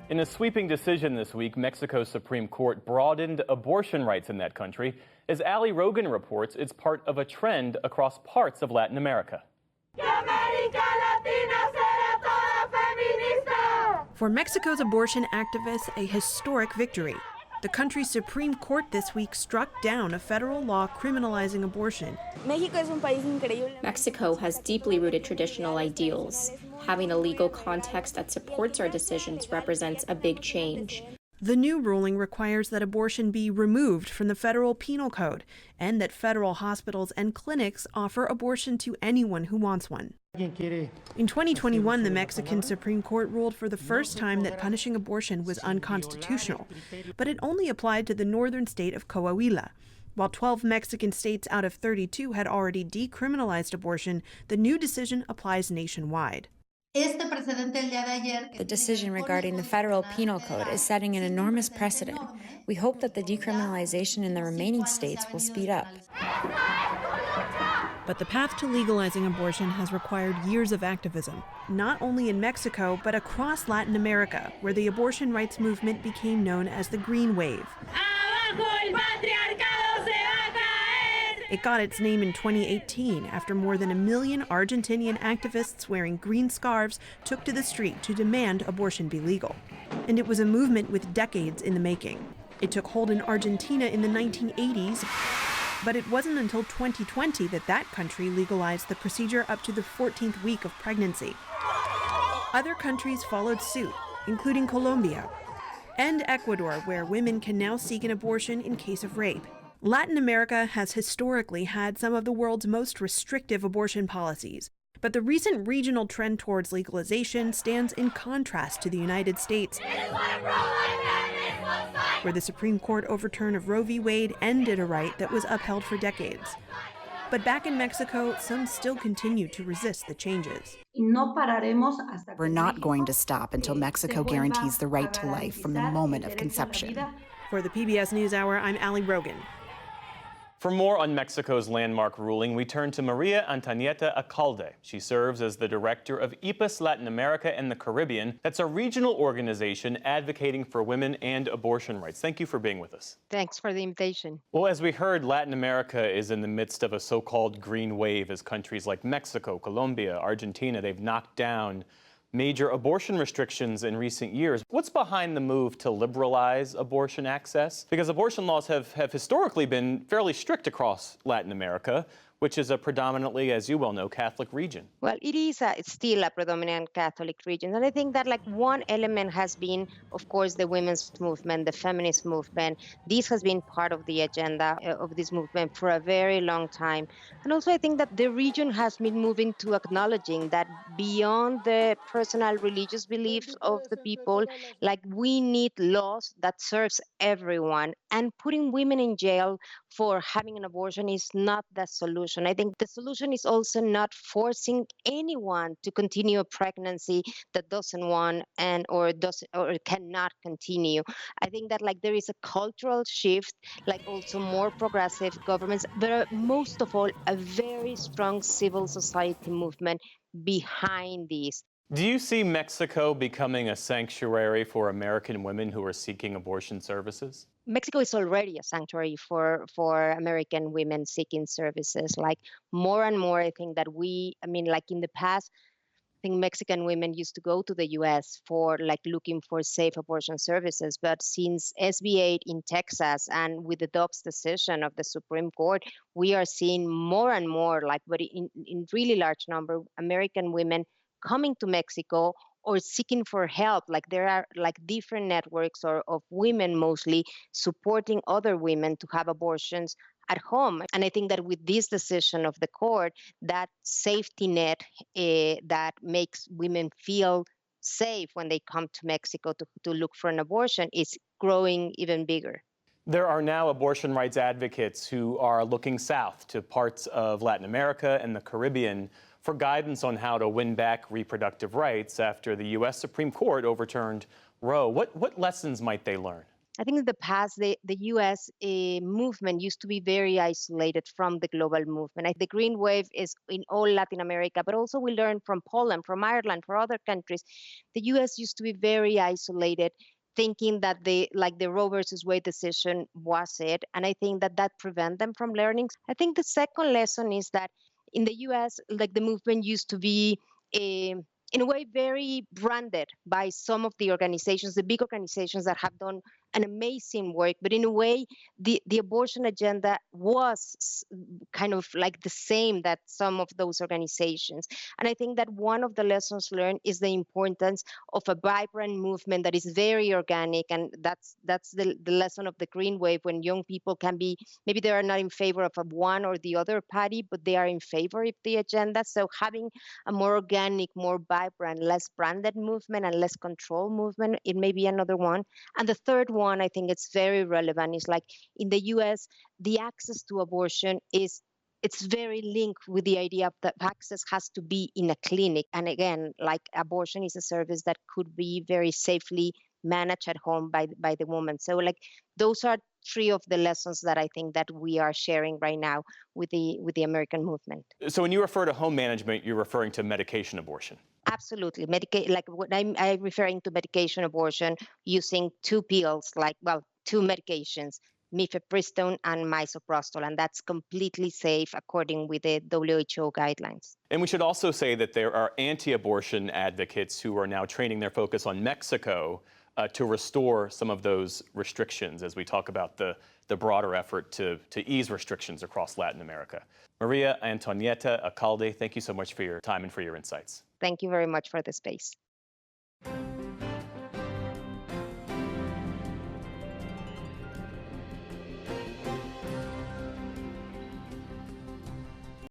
In a sweeping decision this week, Mexico's Supreme Court broadened abortion rights in that country. As Ali Rogan reports, it's part of a trend across parts of Latin America. For Mexico's abortion activists, a historic victory. The country's Supreme Court this week struck down a federal law criminalizing abortion. Mexico has deeply rooted traditional ideals. Having a legal context that supports our decisions represents a big change. The new ruling requires that abortion be removed from the federal penal code and that federal hospitals and clinics offer abortion to anyone who wants one. In 2021, the Mexican Supreme Court ruled for the first time that punishing abortion was unconstitutional, but it only applied to the northern state of Coahuila. While 12 Mexican states out of 32 had already decriminalized abortion, the new decision applies nationwide. The decision regarding the federal penal code is setting an enormous precedent. We hope that the decriminalization in the remaining states will speed up. But the path to legalizing abortion has required years of activism, not only in Mexico, but across Latin America, where the abortion rights movement became known as the Green Wave. It got its name in 2018 after more than 1 million Argentinian activists wearing green scarves took to the street to demand abortion be legal. And it was a movement with decades in the making. It took hold in Argentina in the 1980s, but it wasn't until 2020 that that country legalized the procedure up to the 14th week of pregnancy. Other countries followed suit, including Colombia and Ecuador, where women can now seek an abortion in case of rape. Latin America has historically had some of the world's most restrictive abortion policies, but the recent regional trend towards legalization stands in contrast to the United States, where the Supreme Court overturn of Roe v. Wade ended a right that was upheld for decades. But back in Mexico, some still continue to resist the changes. We're not going to stop until Mexico guarantees the right to life from the moment of conception. For the PBS NewsHour, I'm Ali Rogan. For more on Mexico's landmark ruling, we turn to Maria Antonieta Alcalde. She serves as the director of IPAS Latin America and the Caribbean. That's a regional organization advocating for women and abortion rights. Thank you for being with us. Thanks for the invitation. Well, as we heard, Latin America is in the midst of a so-called green wave as countries like Mexico, Colombia, Argentina, they've knocked down major abortion restrictions in recent years. What's behind the move to liberalize abortion access? Because abortion laws have historically been fairly strict across Latin America, which is a predominantly, as you well know, Catholic region. Well, it's still a predominant Catholic region. And I think that one element has been, of course, the women's movement, the feminist movement. This has been part of the agenda of this movement for a very long time. And also I think that the region has been moving to acknowledging that beyond the personal religious beliefs of the people, we need laws that serves everyone. And putting women in jail for having an abortion is not the solution. I think the solution is also not forcing anyone to continue a pregnancy that doesn't want or cannot continue. I think that there is a cultural shift, also more progressive governments, but most of all, a very strong civil society movement behind this. Do you see Mexico becoming a sanctuary for American women who are seeking abortion services? Mexico is already a sanctuary for American women seeking services. More and more, I think that in the past, I think Mexican women used to go to the U.S. for looking for safe abortion services. But since SB 8 in Texas and with the Dobbs decision of the Supreme Court, we are seeing more and more, but in really large number, American women coming to Mexico or seeking for help. There are different networks of women mostly supporting other women to have abortions at home. And I think that with this decision of the court, that safety net that makes women feel safe when they come to Mexico to look for an abortion is growing even bigger. There are now abortion rights advocates who are looking south to parts of Latin America and the Caribbean for guidance on how to win back reproductive rights after the U.S. Supreme Court overturned Roe. What lessons might they learn? I think in the past, the US movement used to be very isolated from the global movement. The Green Wave is in all Latin America, but also we learned from Poland, from Ireland, from other countries. The US used to be very isolated, thinking that the Roe versus Wade decision was it. And I think that prevent them from learning. I think the second lesson is that in the US, like the movement used to be in a way very branded by some of the organizations, the big organizations that have done an amazing work. But in a way, the abortion agenda was kind of like the same that some of those organizations. And I think that one of the lessons learned is the importance of a vibrant movement that is very organic. And that's the lesson of the Green Wave, when young people can be, maybe they are not in favor of one or the other party, but they are in favor of the agenda. So having a more organic, more vibrant, less branded movement and less controlled movement, it may be another one. And the third one, I think it's very relevant, is like in the US, the access to abortion it's very linked with the idea that access has to be in a clinic. And again, like abortion is a service that could be very safely managed at home by the woman. So like those are three of the lessons that I think that we are sharing right now with the American movement. So when you refer to home management, you're referring to medication abortion? Absolutely. Like what I'm referring to medication abortion using two pills, two medications, mifepristone and misoprostol, and that's completely safe according with the WHO guidelines. And we should also say that there are anti-abortion advocates who are now training their focus on Mexico to restore some of those restrictions as we talk about the broader effort to ease restrictions across Latin America. Maria Antonieta Alcalde, thank you so much for your time and for your insights. Thank you very much for the space.